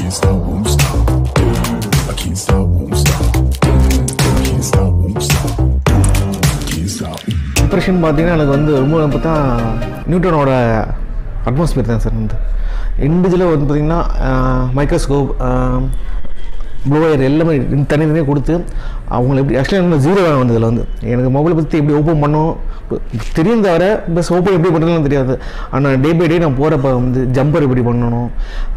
can't stop, won't stop. I can't stop, won't stop. Can't stop, won't stop. Can't stop. Impression பார்த்தீங்கன்னா எனக்கு வந்து ரொம்ப பார்த்தா நியூட்ரானோட atmosphere தான் சார். வந்து இண்டிவிஜுவலாக வந்து பார்த்திங்கன்னா மைக்ரோஸ்கோப் ப்ளோயர் எல்லாமே தனித்தனியாக கொடுத்து அவங்களை எப்படி ஆக்சுவலாக எனக்கு ஜீரோ வேணும் வந்து இதில் வந்து எனக்கு மொபைலை பற்றி எப்படி ஓப்பன் பண்ணணும் தெரியும் தவிர பஸ் ஓப்பன் எப்படி பண்ணுறதுன்னு தெரியாது. ஆனால் டே பை டே நான் போகிறப்ப வந்து ஜம்பர் எப்படி பண்ணணும்,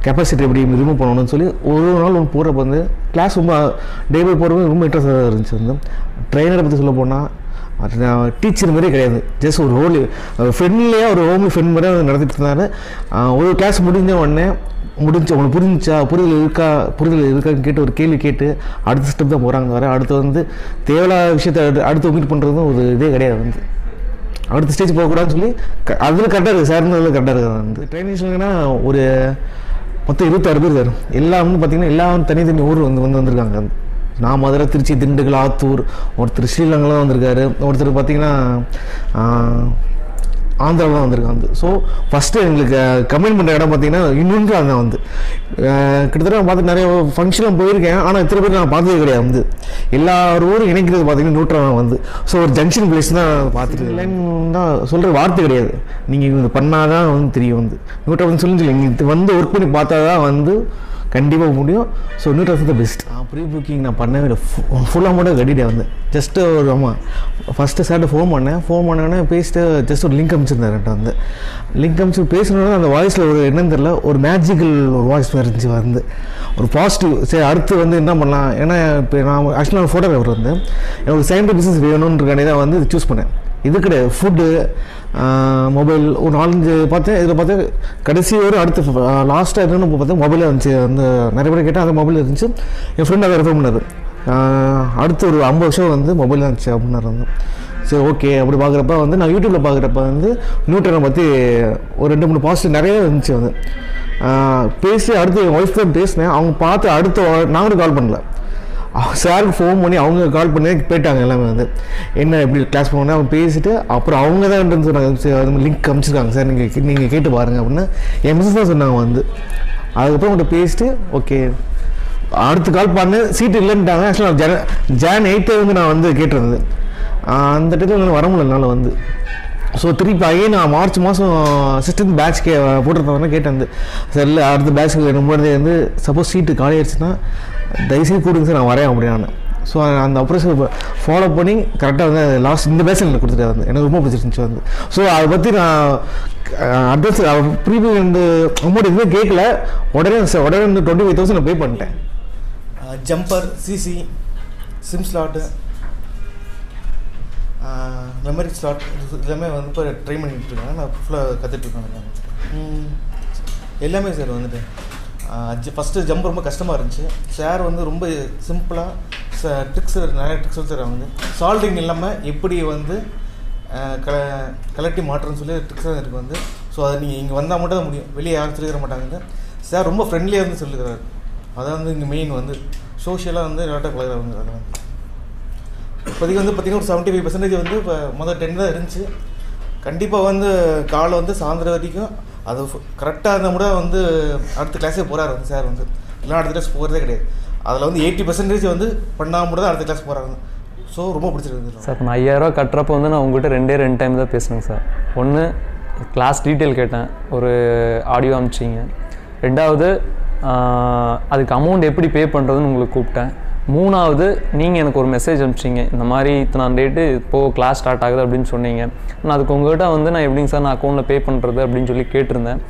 கெப்பாசிட்டி எப்படி ரிமூவ் பண்ணணும்னு சொல்லி ஒரு நாள் ஒன்று போகிறப்ப வந்து கிளாஸ் ரொம்ப டே பை போகிறது ரொம்ப இன்ட்ரெஸ்டாக இருந்துச்சு. வந்து ட்ரெயினரை பற்றி சொல்ல போனால் டீச்சர் மாதிரியே கிடையாது, ஜஸ்ட் ஒரு ஹோலி ஃப்ரெண்ட்லியாக ஒரு ஹோம்லி ஃப்ரெண்ட் மாதிரியே நடத்திட்டு இருந்தாரு. ஒரு கிளாஸ் முடிஞ்ச உடனே உங்களுக்கு புரிதல் இருக்கான்னு கேட்டு ஒரு கேள்வி கேட்டு அடுத்த ஸ்டெப் தான் போகிறாங்க. வர அடுத்து வந்து தேவையில்லாத விஷயத்தை அடுத்து ஒமிட் பண்ணுறதும் ஒரு இதே கிடையாது. வந்து அடுத்த ஸ்டேஜ் போகக்கூடாதுன்னு சொல்லி அதில் கரெக்டாக இருக்குது சார். அதில் கரெக்டாக இருக்குது. வந்து ட்ரைனிங்ஸ்னா ஒரு மொத்தம் 26 பேர் சார். எல்லாம் வந்து பார்த்திங்கன்னா எல்லாம் தனி ஊர் வந்திருக்காங்க. நான் மதுரை, திருச்சி, திண்டுக்கல், ஆத்தூர், ஒருத்தர் ஸ்ரீலங்கெலாம் வந்திருக்காரு, ஒருத்தர் பார்த்திங்கன்னா ஆந்திராவில் தான் வந்திருக்காங்க. ஸோ ஃபஸ்ட்டு எங்களுக்கு கமெண்ட் பண்ணுற இடம் பார்த்திங்கன்னா நியூட்ரான் தான். வந்து கிட்டத்தட்ட பார்த்து நிறைய ஃபங்க்ஷன்லாம் போயிருக்கேன், ஆனால் இத்தனை பேர் நான் பார்த்ததே கிடையாது. வந்து எல்லாரும் இணைக்கிறது பார்த்திங்கன்னா நியூட்ரான் வந்து. ஸோ ஒரு ஜங்ஷன் பிளேஸ் தான் பார்த்துட்டு இல்லைன்னு தான் சொல்கிற வார்த்தை கிடையாது. நீங்கள் இது பண்ணால் தான் வந்து தெரியும். வந்து நியூட்ரான் சொல்லி இங்கே வந்து ஒர்க் பண்ணி பார்த்தா தான் வந்து கண்டிப்பாக முடியும். ஸோ நியூட்ரான் தான் பெஸ்ட். ப்ரீ புக்கிங் நான் பண்ணவே இல்லை, ஃபுல் அமௌண்ட்டாக கட்டிட்டேன். வந்து ஜஸ்ட்டு ஒரு ஃபஸ்ட்டு சார்ட்டு ஃபோன் பண்ணோன்னே பேசிட்டு ஜஸ்ட் ஒரு லிங்க் அனுப்பிச்சிருந்தார். வந்து லிங்க் அனுப்பிச்சு பேசணுன்னா அந்த வாய்ஸில் ஒரு என்னன்னு தெரியல, ஒரு மேஜிக்கல் ஒரு வாய்ஸ் மாதிரி இருந்துச்சு. வந்து ஒரு பாசிட்டிவ். சரி அடுத்து வந்து என்ன பண்ணலாம், ஏன்னா இப்போ நான் ஆக்சுவலாக ஃபோட்டோகிராஃபர் வந்து எனக்கு சயின்டிஃபிக் பிஸ்னஸ் வேணுன்றக்காண்டி தான் வந்து சூஸ் பண்ணேன். இது கிடையாது, ஃபுட்டு, மொபைல் ஒரு 4-5 பார்த்தேன். இதில் பார்த்தா கடைசி ஒரு அடுத்து லாஸ்ட்டாக என்னென்னு பார்த்தா மொபைலாக இருந்துச்சு. வந்து நிறைய பேர் கேட்டால் அந்த மொபைல் இருந்துச்சு. என் ஃப்ரெண்ட் அதை ரெஃபர் பண்ணார். அடுத்து ஒரு 50 வருஷம் வந்து மொபைல் தான் இருந்துச்சு அப்படின்னாரு. வந்து சரி ஓகே. அப்படி பார்க்குறப்ப வந்து நான் யூடியூப்பில் பார்க்குறப்ப வந்து நியூட்ரானை பற்றி ஒரு 2-3 பாசிட்டிவ் நிறைய இருந்துச்சு. வந்து பேசி அடுத்து என் ஒய்ஃப் தான் பேசினேன். அவங்க பார்த்து அடுத்து நாங்களும் கால் பண்ணல, சாருக்கு ஃபோன் பண்ணி அவங்க கால் பண்ணி போயிட்டாங்க எல்லாமே. வந்து என்ன எப்படி கிளாஸ் போனோன்னா அவங்க பேசிவிட்டு அப்புறம் அவங்க தான் சொன்னாங்க, அது லிங்க் அனுப்பிச்சிருக்காங்க சார், நீங்கள் கேட்டு பாருங்கள் அப்படின்னு என் மிஸ்ஸஸ் தான் சொன்னாங்க. வந்து அதுக்கப்புறம் அவங்கள்ட்ட பேசிட்டு ஓகே அடுத்து கால் பண்ணேன். சீட்டு இல்லைன்ட்டாங்க. ஆக்சுவலாக ஜான் 8 வந்து நான் வந்து கேட்டிருந்தது. அந்த டைத்தில் வர முடியலனால வந்து ஸோ திருப்பி ஐயே நான் மார்ச் மாதம் 16th பேட்ச் போட்டிருந்தவங்க கேட்டேன். வந்து சார் இல்லை அடுத்த பேட்ச்சுக்கு எனக்கு முன்னாடி வந்து சப்போஸ் சீட்டு காலி ஆயிடுச்சுன்னா தயவுசெய்து கூடுங்க சார், நான் வரேன் அப்படின்னு. ஸோ அந்த அப்ரோச் ஃபாலோ பண்ணி கரெக்டாக வந்து லாஸ்ட் இந்த பேட்சில் எனக்கு கொடுத்துட்டு வந்து எனக்கு ரொம்ப பிடிச்சிருந்துச்சு. வந்து ஸோ அதை பற்றி நான் அட்வான்ஸ் ப்ரீமியம் வந்து அமௌண்ட் எதுவுமே கேட்கல, உடனே வந்து 25,000 நான் பே பண்ணிட்டேன். Jumper, CC, sim slot, memory slot எல்லாமே வந்து இப்போ ட்ரை பண்ணிட்டு இருக்காங்க. நான் ஃபுல்லாக கற்றுட்ருக்கேன் எல்லாமே சார். வந்துட்டு ஃபஸ்ட்டு ஜம்ப் ரொம்ப கஷ்டமாக இருந்துச்சு. சார் வந்து ரொம்ப சிம்பிளாக ட்ரிக்ஸ் நிறைய ட்ரிக்ஸ் வந்து சார் வந்து சால்டிங் இல்லாமல் எப்படி வந்து கலெக்டிவ் மாற்றுன்னு சொல்லி ட்ரிக்ஸ் தான் இருக்குது. வந்து ஸோ அதை நீங்கள் இங்கே வந்தால் மட்டும் தான் முடியும், வெளியே யாரும் சொல்லிக்கிற மாட்டாங்க. சார் ரொம்ப ஃப்ரெண்ட்லியாக இருந்து சொல்லிக்கிறாரு. அதான் வந்து இங்கே மெயின் வந்து சோஷியலாக வந்து விளையாட்ட பழகிறாங்க. வந்து அதை வந்து இப்போதைக்கு வந்து பார்த்திங்கன்னா ஒரு 75% வந்து இப்போ முதல் 10 தான் இருந்துச்சு. கண்டிப்பாக வந்து காலை வந்து சாயந்தரம் வரைக்கும் அது கரெக்டாக இருந்தால் கூட வந்து அடுத்த கிளாஸே போகிறாரு வந்து சார். வந்து இல்லைனா அடுத்த கிளாஸ் போகிறதே கிடையாது. அதில் வந்து 80% வந்து பண்ணாமல் கூட தான் அடுத்த கிளாஸ் போகிறாங்க. ஸோ ரொம்ப பிடிச்சிருக்கு சார். நான் 5000 கட்டுறப்போ வந்து நான் உங்கள்கிட்ட 2 டைம் தான் பேசினேங்க சார். ஒன்று கிளாஸ் டீட்டெயில் கேட்டேன், ஒரு ஆடியோ அனுப்பிச்சிங்க. 2வது அதுக்கு அமௌண்ட் எப்படி பே பண்ணுறதுன்னு உங்களுக்கு கூப்பிட்டேன். 3வது நீங்கள் எனக்கு ஒரு மெசேஜ் அனுப்பிச்சிங்க, இந்த மாதிரி இத்தனாம் டேட்டு இப்போது கிளாஸ் ஸ்டார்ட் ஆகுது அப்படின்னு சொன்னீங்க. நான் அதுக்கு உங்கள்கிட்ட வந்து நான் எப்படிங்க சார் நான் அக்கௌண்ட்டில் பே பண்ணுறது அப்படின்னு சொல்லி கேட்டிருந்தேன்.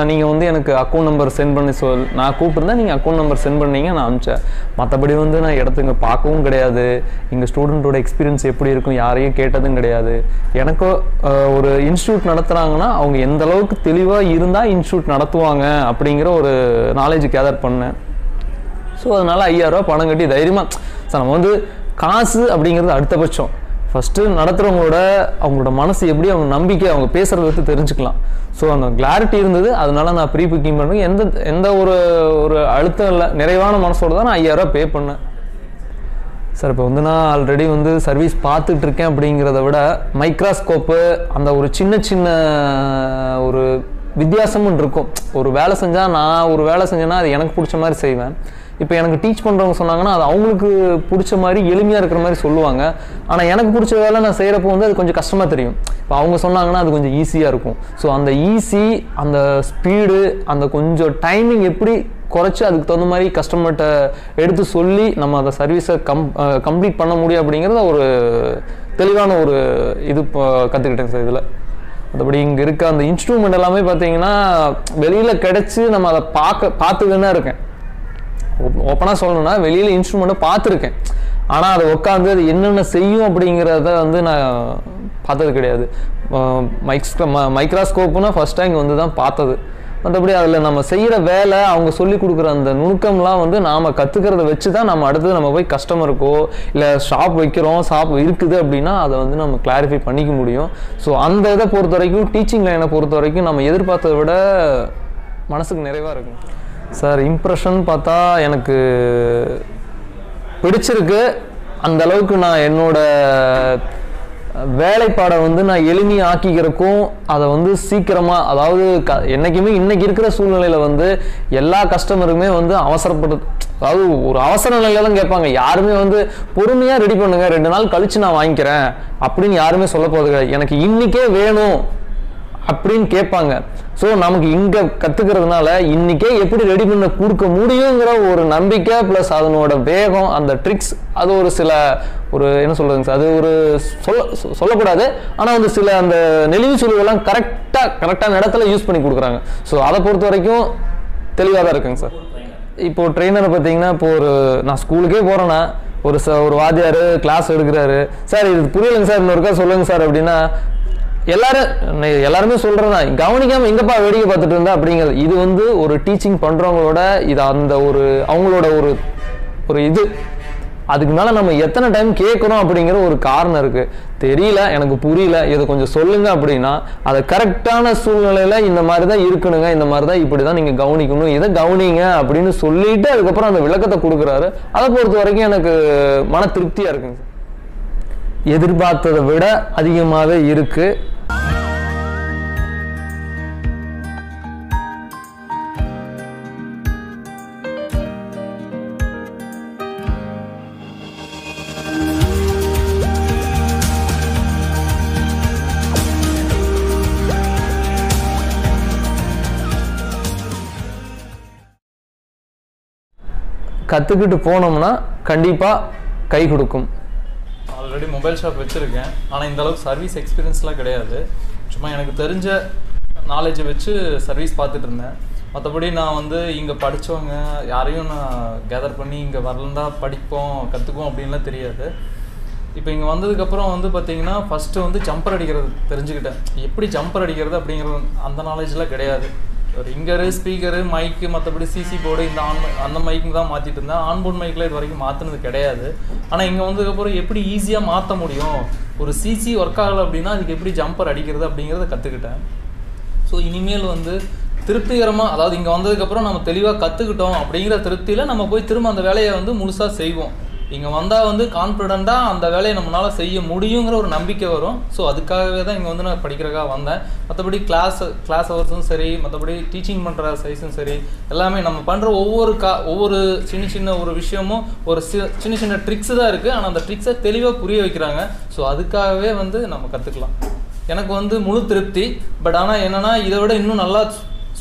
நீங்கள் வந்து எனக்கு அக்கௌண்ட் நம்பர் சென்ட் பண்ணி நான் கூப்பிட்டுருந்தேன், நீங்கள் அக்கௌண்ட் நம்பர் சென்ட் பண்ணீங்க, நான் அனுப்பிச்சேன். மற்றபடி வந்து நான் இடத்துங்க பார்க்கவும் கிடையாது, எங்கள் ஸ்டூடெண்ட்டோட எக்ஸ்பீரியன்ஸ் எப்படி இருக்கும் யாரையும் கேட்டதும் கிடையாது. எனக்கோ ஒரு இன்ஸ்டியூட் நடத்துகிறாங்கன்னா அவங்க எந்த அளவுக்கு தெளிவாக இருந்தால் இன்ஸ்டியூட் நடத்துவாங்க அப்படிங்கிற ஒரு நாலேஜ் கேதர் பண்ணேன். ஸோ அதனால் 5000 ரூபா பணம் கட்டி தைரியமாக சார் நம்ம வந்து காசு அப்படிங்கிறது அடுத்தபட்சம். ஃபஸ்ட்டு நடத்துகிறவங்களோட அவங்களோட மனசு எப்படி, அவங்க நம்பிக்கை, அவங்க பேசுகிறத வச்சு தெரிஞ்சுக்கலாம். ஸோ அந்த கிளாரிட்டி இருந்தது. அதனால நான் ப்ரீ புக்கிங் பண்ணுறேன். எந்த ஒரு அழுத்தம் இல்லை, நிறைவான மனசோடு தான் நான் 5000 ரூபா பே பண்ணேன் சார். இப்போ வந்து நான் ஆல்ரெடி வந்து சர்வீஸ் பார்த்துட்டு இருக்கேன் அப்படிங்கிறத விட மைக்ரோஸ்கோப்பு அந்த ஒரு சின்ன ஒரு வித்தியாசமும் இருக்கும். ஒரு வேலை செஞ்சால் நான் ஒரு வேலை செஞ்சேன்னா அது எனக்கு பிடிச்ச மாதிரி செய்வேன். இப்போ எனக்கு டீச் பண்ணுறவங்க சொன்னாங்கன்னா அது அவங்களுக்கு பிடிச்ச மாதிரி எளிமையாக இருக்கிற மாதிரி சொல்லுவாங்க. ஆனால் எனக்கு பிடிச்ச வேலை நான் செய்கிறப்போ வந்து அது கொஞ்சம் கஷ்டமாக தெரியும். இப்போ அவங்க சொன்னாங்கன்னா அது கொஞ்சம் ஈஸியாக இருக்கும். ஸோ அந்த ஈஸி, அந்த ஸ்பீடு, அந்த கொஞ்சம் டைமிங் எப்படி குறைச்சி அதுக்கு தகுந்த மாதிரி கஸ்டமர்கிட்ட எடுத்து சொல்லி நம்ம அந்த சர்வீஸை கம்ப்ளீட் பண்ண முடியும் அப்படிங்கிறத ஒரு தெளிவான ஒரு இது கற்றுக்கிட்டேங்க சார் இதில். மற்றபடி இங்கே இருக்க அந்த இன்ஸ்ட்ருமெண்ட் எல்லாமே பார்த்தீங்கன்னா வெளியில் கிடச்சி நம்ம அதை பார்த்துக்கின்னு இருக்கேன். ஓப்பனாக சொல்லணும்னா வெளியில் இன்ஸ்ட்ருமெண்ட்டை பார்த்துருக்கேன், ஆனால் அதை உட்காந்து அது என்னென்ன செய்யும் அப்படிங்கிறத வந்து நான் பார்த்தது கிடையாது. மைக்ரோஸ்கோப்புனா ஃபஸ்ட் டைம் வந்து தான் பார்த்தது. மற்றபடி அதில் நம்ம செய்கிற வேலை, அவங்க சொல்லி கொடுக்குற அந்த நுணுக்கம்லாம் வந்து நாம் கற்றுக்கிறத வச்சு தான் நம்ம அடுத்தது நம்ம போய் கஸ்டமருக்கோ இல்லை ஷாப் வைக்கிறோம், ஷாப் இருக்குது அப்படின்னா அதை வந்து நம்ம கிளாரிஃபை பண்ணிக்க முடியும். ஸோ அந்த இதை பொறுத்த வரைக்கும், டீச்சிங் லைனை பொறுத்த வரைக்கும் நம்ம எதிர்பார்த்ததை விட மனசுக்கு நிறைவாக இருக்கும் சார். இம்ப்ரெஷன் பார்த்தா எனக்கு பிடிச்சிருக்கு. அந்த அளவுக்கு நான் என்னோட வேலைப்பாடை வந்து நான் எளிமையாக ஆக்கிக்கிறக்கும் அதை வந்து சீக்கிரமாக, அதாவது என்றைக்குமே இன்றைக்கி இருக்கிற சூழ்நிலையில் வந்து எல்லா கஸ்டமருமே வந்து அவசரப்படு, அதாவது ஒரு அவசர நிலையில தான் கேட்பாங்க. யாருமே வந்து பொறுமையாக ரெடி பண்ணுங்க, 2 நாள் கழித்து நான் வாங்கிக்கிறேன் அப்படின்னு யாருமே சொல்ல போகிறது கிடையாது. எனக்கு இன்றைக்கே வேணும் அப்படின்னு கேட்பாங்க. ஸோ நமக்கு இங்கே கற்றுக்கிறதுனால இன்றைக்கே எப்படி ரெடி பண்ண கொடுக்க முடியுங்கிற ஒரு நம்பிக்கை ப்ளஸ் அதனோட வேகம், அந்த ட்ரிக்ஸ், அது ஒரு சில ஒரு என்ன சொல்கிறதுங்க சார், அது ஒரு சொல்லக்கூடாது, ஆனால் வந்து சில அந்த நெளிவு சுழிவெல்லாம் கரெக்டான இடத்துல யூஸ் பண்ணி கொடுக்குறாங்க. ஸோ அதை பொறுத்த வரைக்கும் தெளிவாக தான் இருக்குங்க சார். இப்போது ட்ரெயினரை பார்த்தீங்கன்னா, இப்போ நான் ஸ்கூலுக்கே போகிறேன்னா ஒரு வாத்தியார் கிளாஸ் எடுக்கிறாரு, சார் இது புரியலைங்க சார், இன்னொருக்கா சொல்லுங்கள் சார் அப்படின்னா எல்லாருமே சொல்றேன்னா கவனிக்காம எங்கப்பா வேடிக்கை பார்த்துட்டு இருந்தா அப்படிங்கிறது. இது வந்து ஒரு டீச்சிங் பண்றவங்களோட இது அந்த ஒரு அவங்களோட ஒரு இது. அதுக்கு மேல நம்ம எத்தனை டைம் கேட்கறோம் அப்படிங்கிற ஒரு காரணம் இருக்கு. தெரியல, எனக்கு புரியல, இதை கொஞ்சம் சொல்லுங்க அப்படின்னா அதை கரெக்டான சூழ்நிலையில இந்த மாதிரி தான் இருக்கணுங்க, இந்த மாதிரி தான் இப்படிதான் நீங்க கவனிக்கணும், இதை கவனிங்க அப்படின்னு சொல்லிட்டு அதுக்கப்புறம் அந்த விளக்கத்தை கொடுக்குறாரு. அதை பொறுத்த வரைக்கும் எனக்கு மன திருப்தியா இருக்குங்க. எதிர்பார்த்ததை விட அதிகமாகவே இருக்கு. கற்றுக்கிட்டு போனோம்னா கண்டிப்பாக கை கொடுக்கும். ஆல்ரெடி மொபைல் ஷாப் வச்சுருக்கேன், ஆனால் இந்த அளவுக்கு சர்வீஸ் எக்ஸ்பீரியன்ஸ்லாம் கிடையாது. சும்மா எனக்கு தெரிஞ்ச நாலேஜை வச்சு சர்வீஸ் பார்த்துட்டு இருந்தேன். மற்றபடி நான் வந்து இங்கே படித்தவங்க யாரையும் நான் கேதர் பண்ணி இங்கே வரலந்தா படிப்போம் கற்றுக்குவோம் அப்படின்லாம் தெரியாது. இப்போ இங்கே வந்ததுக்கப்புறம் வந்து பார்த்திங்கன்னா ஃபஸ்ட்டு வந்து ஜம்பர் அடிக்கிறது தெரிஞ்சுக்கிட்டேன். எப்படி ஜம்பர் அடிக்கிறது அப்படிங்கிறது அந்த நாலேஜ்லாம் கிடையாது. ஒரு இங்கரு, ஸ்பீக்கரு, மைக்கு, மற்றபடி சிசி போர்டு, இந்த அந்த மைக்கு தான் மாற்றிட்டு இருந்தேன். ஆன்போர்ட் மைக்கில் இது வரைக்கும் மாற்றினது கிடையாது. ஆனால் இங்கே வந்ததுக்கப்புறம் எப்படி ஈஸியாக மாற்ற முடியும், ஒரு சிசி ஒர்க் ஆகலை அப்படின்னா அதுக்கு எப்படி ஜம்பர் அடிக்கிறது அப்படிங்கிறத கற்றுக்கிட்டேன். ஸோ இனிமேல் வந்து திருப்திகரமாக, அதாவது இங்கே வந்ததுக்கப்புறம் நம்ம தெளிவாக கற்றுக்கிட்டோம் அப்படிங்கிற திருப்தியில் நம்ம போய் திரும்ப அந்த வேலையை வந்து முழுசாக செய்வோம். இங்கே வந்தால் வந்து கான்ஃபிடெண்ட்டாக அந்த வேலையை நம்மளால் செய்ய முடியுங்கிற ஒரு நம்பிக்கை வரும். ஸோ அதுக்காகவே தான் இங்கே வந்து நான் படிக்கிறதுக்காக வந்தேன். மற்றபடி கிளாஸ் ஹவர்ஸும் சரி, மற்றபடி டீச்சிங் பண்ணுற சைஸும் சரி, எல்லாமே நம்ம பண்ணுற ஒவ்வொரு சின்ன ஒரு விஷயமும் ஒரு சின்ன ட்ரிக்ஸு தான் இருக்குது. ஆனால் அந்த ட்ரிக்ஸை தெளிவாக புரிய வைக்கிறாங்க. ஸோ அதுக்காகவே வந்து நம்ம கற்றுக்கலாம். எனக்கு வந்து முழு திருப்தி. பட் ஆனால் என்னென்னா இதை விட இன்னும் நல்லா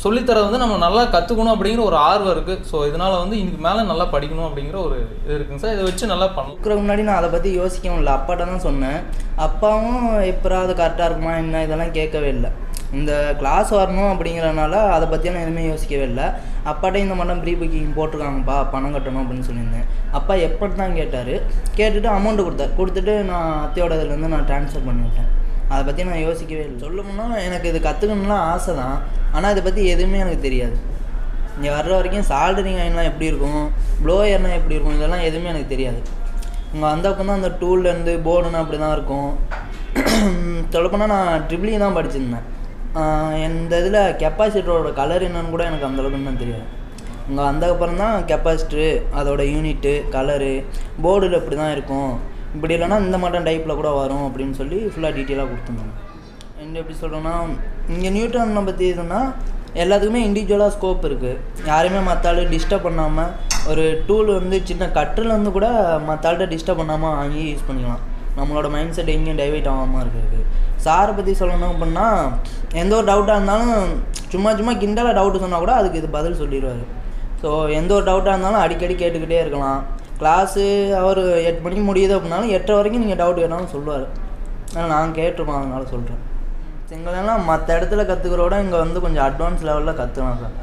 சொல்லித்தர வந்து நம்ம நல்லா கற்றுக்கணும் அப்படிங்கிற ஒரு ஆர்வம் இருக்குது. ஸோ இதனால் வந்து இதுக்கு மேலே நல்லா படிக்கணும் அப்படிங்கிற ஒரு இது இருக்குங்க சார். இதை வச்சு நல்லா பண்ணணும். முன்னாடி நான் அதை பற்றி யோசிக்கவும் இல்லை, அப்பாட்ட தான் சொன்னேன். அப்பாவும் எப்போது கரெக்டாக இருக்குமா என்ன இதெல்லாம் கேட்கவே இல்லை. இந்த கிளாஸ் வரணும் அப்படிங்கிறனால அதை பற்றியெல்லாம் எதுவுமே யோசிக்கவே இல்லை. அப்பாட்டே இந்த மட்டும் ப்ரீ புக்கிங் போட்டிருக்காங்கப்பா, பணம் கட்டணும் அப்படின்னு சொல்லியிருந்தேன். அப்பா எப்படி தான் கேட்டார். கேட்டுட்டு அமௌண்ட்டு கொடுத்துட்டு நான் அத்தையோட இதுலேருந்து நான் ட்ரான்ஸ்ஃபர் பண்ணிவிட்டேன். அதை பற்றி நான் யோசிக்கவே இல்லை. சொல்லணும்னா எனக்கு இது கற்றுக்கணும்லாம் ஆசை தான், ஆனால் இதை பற்றி எதுவுமே எனக்கு தெரியாது. இங்கே வர்ற வரைக்கும் சால்டரிங் ஐன்லாம் எப்படி இருக்கும், ப்ளோயர்னால் எப்படி இருக்கும், இதெல்லாம் எதுவுமே எனக்கு தெரியாது. இங்கே வந்தப்போ தான் அந்த டூல்லேருந்து போர்டுன்னா அப்படி தான் இருக்கும். சொல்லப்போனால் நான் ட்ரிபிளி தான் படிச்சிருந்தேன். இந்த இதில் கெப்பாசிட்டரோட கலர் என்னன்னு கூட எனக்கு அந்தளவுக்கு தான் தெரியாது. இங்கே வந்ததுக்கப்புறம் தான் கெப்பாசிட்டரு, அதோட யூனிட்டு, கலரு, போர்டில் இப்படி தான் இருக்கும், இப்படி இல்லைனா இந்த மாட்டம் டைப்பில் கூட வரும் அப்படின்னு சொல்லி ஃபுல்லாக டீட்டெயிலாக கொடுத்துருந்தாங்க. என்ன எப்படி சொல்கிறேன்னா, இங்கே நியூட்ரானை பற்றி இதுன்னா எல்லாத்துக்குமே இண்டிவிஜுவலாக ஸ்கோப் இருக்குது. யாரையுமே மற்ற டிஸ்டர்ப் பண்ணாமல் ஒரு டூல் வந்து சின்ன கட்டுலேருந்து கூட மற்ற ஆள்கிட்ட டிஸ்டர்ப் பண்ணாமல் வாங்கி யூஸ் பண்ணிக்கலாம். நம்மளோட மைண்ட் செட் எங்கேயும் டைவர்ட் ஆகாமல் இருக்கிறதுக்கு. சாரை பற்றி சொல்லணும் அப்படின்னா எந்த ஒரு டவுட்டாக இருந்தாலும் சும்மா கிண்டலாக டவுட்டு சொன்னால் கூட அதுக்கு இது பதில் சொல்லிடுவார். ஸோ எந்த ஒரு டவுட்டாக இருந்தாலும் அடிக்கடி கேட்டுக்கிட்டே இருக்கலாம். கிளாஸு அவர் 8 மணிக்கு முடியுது அப்படின்னாலும் 8:30 வரைக்கும் நீங்கள் டவுட் கேட்டாலும் சொல்லுவார். ஆனால் நான் கேட்டிருப்போம், அதனால சொல்கிறேன். எங்களெல்லாம் மற்ற இடத்துல கற்றுக்கிறோட இங்கே வந்து கொஞ்சம் அட்வான்ஸ் லெவலில் கற்றுக்கலாம் சார்.